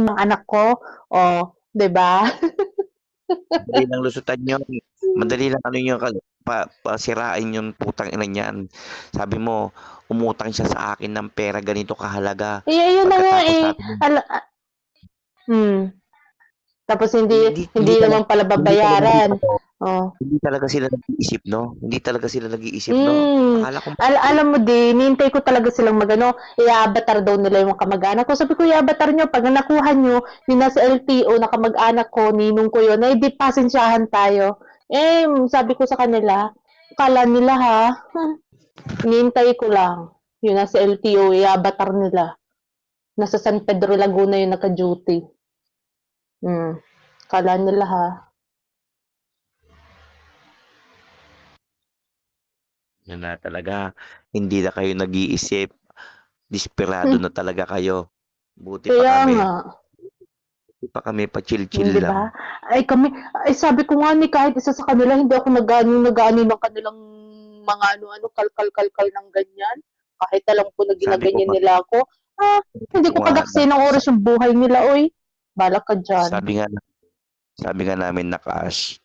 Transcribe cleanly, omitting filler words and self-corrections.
ng anak ko, oh, 'di ba? Madali lang lusutan yun. Madali lang ano yun, pasirain yung putang ina niyan. Sabi mo, umutang siya sa akin ng pera ganito kahalaga. Eh, ayun na nga Pagkatapos eh. sabi niya, Ala, hmm. Tapos hindi hindi, hindi naman pala hindi talaga sila, babayaran. Oh. hindi talaga sila nag-iisip, no? Hindi talaga sila nag-iisip, no? Hmm, Akala ko, alam mo din, hinihintay ko talaga silang magano, i-avatar daw nila yung kamag-anak ko. Sabi ko, i-avatar nyo, pag nakuha nyo, yung nasa LTO na kamag-anak ko, ninong ko yun, ay di pasensyahan tayo. Eh, sabi ko sa kanila, kala nila ha, hinihintay ko lang. Yung nasa LTO, i-avatar nila. Nasa San Pedro Laguna yung naka-duty. Hmm, kala nila ha. yun na talaga, hindi na kayo nag-iisip. Desperado na talaga kayo. Buti pa Kaya kami. nga. Buti pa kami, pa-chill-chill 'Di lang. ba? Ay kami ay sabi ko nga ni kahit isa sa kanila hindi ako nag-aano ng kanilang mga ano-ano kalkal-kalkal ng ganyan. Kahit alam ko na Sabi ko ginaganyan nga, nila ako, sabi hindi ko ko nga, pagaksin ng oras yung buhay nila, oy. Bahala ka diyan. sabi nga, sabi nga namin na Cash,